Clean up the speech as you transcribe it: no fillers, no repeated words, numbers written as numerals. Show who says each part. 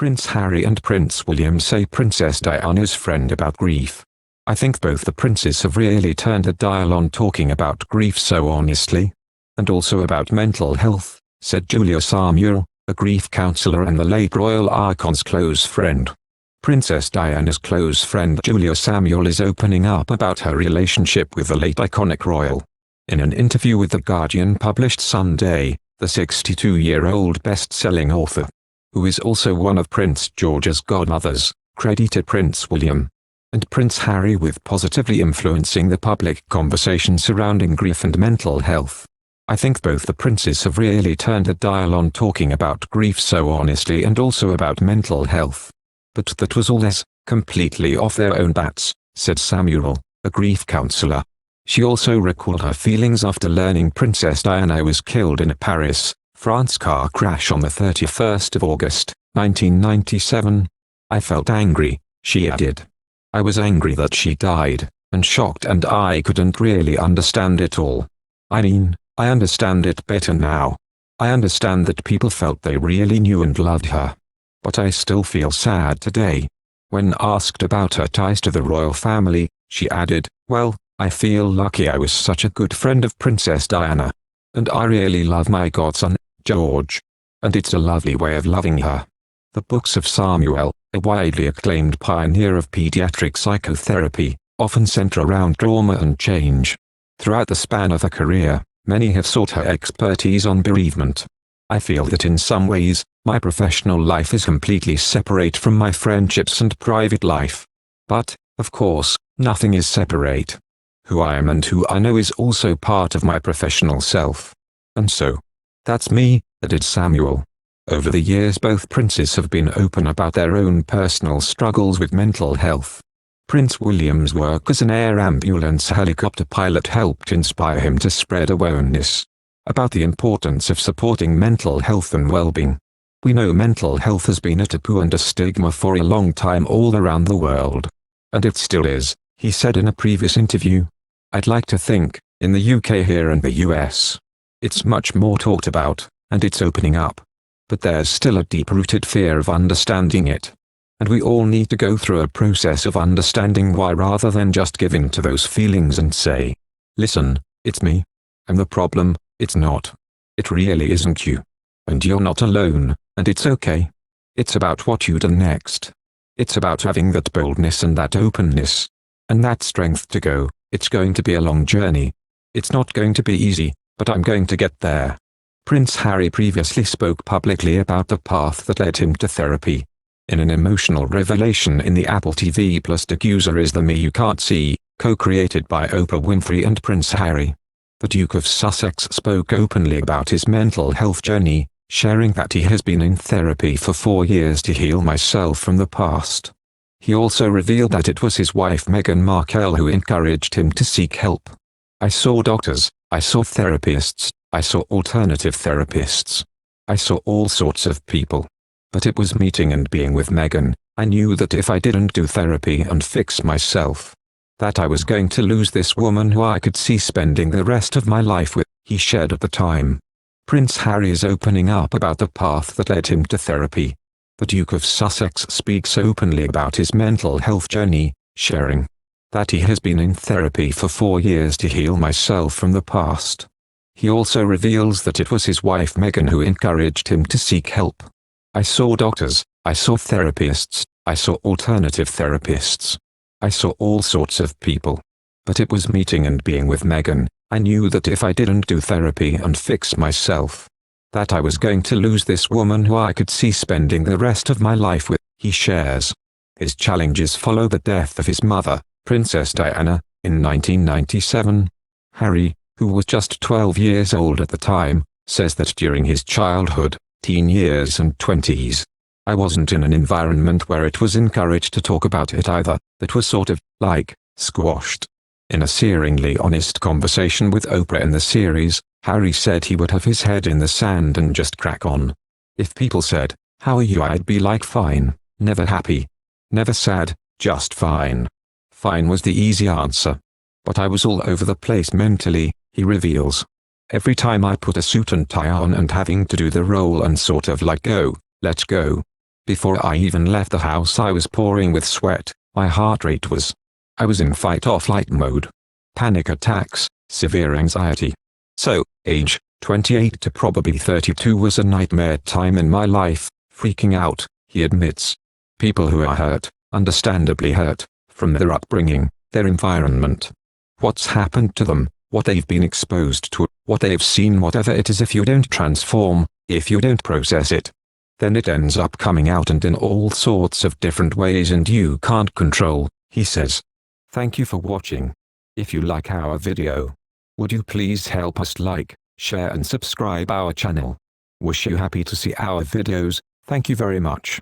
Speaker 1: Prince Harry and Prince William say Princess Diana's friend about grief. I think both the princes have really turned a dial on talking about grief so honestly. And also about mental health, said Julia Samuel, a grief counselor and the late royal icon's close friend. Princess Diana's close friend Julia Samuel is opening up about her relationship with the late iconic royal. In an interview with The Guardian published Sunday, the 62-year-old best-selling author, who is also one of Prince George's godmothers, credited Prince William and Prince Harry with positively influencing the public conversation surrounding grief and mental health. I think both the princes have really turned a dial on talking about grief so honestly and also about mental health. But that was all completely off their own bats, said Samuel, a grief counselor. She also recalled her feelings after learning Princess Diana was killed in a Paris, France car crash on the 31st of August, 1997. I felt angry, she added. I was angry that she died, and shocked, and I couldn't really understand it all. I mean, I understand it better now. I understand that people felt they really knew and loved her. But I still feel sad today. When asked about her ties to the royal family, she added, well, I feel lucky I was such a good friend of Princess Diana. And I really love my godson, George. And it's a lovely way of loving her. The books of Samuel, a widely acclaimed pioneer of pediatric psychotherapy, often center around trauma and change. Throughout the span of her career, many have sought her expertise on bereavement. I feel that in some ways, my professional life is completely separate from my friendships and private life. But, of course, nothing is separate. Who I am and who I know is also part of my professional self. And so, that's me, added Samuel. Over the years both princes have been open about their own personal struggles with mental health. Prince William's work as an air ambulance helicopter pilot helped inspire him to spread awareness about the importance of supporting mental health and well-being. We know mental health has been a taboo and a stigma for a long time all around the world. And it still is, he said in a previous interview. I'd like to think, in the UK here and the US, it's much more talked about, and it's opening up. But there's still a deep-rooted fear of understanding it. And we all need to go through a process of understanding why rather than just give in to those feelings and say, listen, it's me. I'm the problem, it's not. It really isn't you. And you're not alone, and it's okay. It's about what you do next. It's about having that boldness and that openness. And that strength to go, it's going to be a long journey. It's not going to be easy, but I'm going to get there. Prince Harry previously spoke publicly about the path that led him to therapy. In an emotional revelation in the Apple TV Plus docuseries Is the Me You Can't See, co-created by Oprah Winfrey and Prince Harry, the Duke of Sussex spoke openly about his mental health journey, sharing that he has been in therapy for 4 years to heal myself from the past. He also revealed that it was his wife Meghan Markle who encouraged him to seek help. I saw doctors, I saw therapists, I saw alternative therapists. I saw all sorts of people. But it was meeting and being with Meghan. I knew that if I didn't do therapy and fix myself, that I was going to lose this woman who I could see spending the rest of my life with, he shared at the time. Prince Harry is opening up about the path that led him to therapy. The Duke of Sussex speaks openly about his mental health journey, sharing that he has been in therapy for 4 years to heal myself from the past. He also reveals that it was his wife Meghan who encouraged him to seek help. I saw doctors, I saw therapists, I saw alternative therapists. I saw all sorts of people. But it was meeting and being with Meghan. I knew that if I didn't do therapy and fix myself, that I was going to lose this woman who I could see spending the rest of my life with, he shares. His challenges follow the death of his mother, Princess Diana, in 1997. Harry, who was just 12 years old at the time, says that during his childhood, teen years and 20s, I wasn't in an environment where it was encouraged to talk about it either, that was sort of, like, squashed. In a searingly honest conversation with Oprah in the series, Harry said he would have his head in the sand and just crack on. If people said, "How are you?" I'd be like, fine, never happy, never sad, just fine. Fine was the easy answer. But I was all over the place mentally, he reveals. Every time I put a suit and tie on and having to do the role and sort of like go, let's go. Before I even left the house I was pouring with sweat, my heart rate was. I was in fight-or-flight mode. Panic attacks, severe anxiety. So, age 28 to probably 32 was a nightmare time in my life, freaking out, he admits. People who are hurt, understandably hurt, from their upbringing, their environment. What's happened to them, what they've been exposed to, what they've seen, whatever it is, if you don't transform, if you don't process it, then it ends up coming out and in all sorts of different ways and you can't control, he says. Thank you for watching. If you like our video, would you please help us like, share and subscribe our channel. Wish you happy to see our videos. Thank you very much.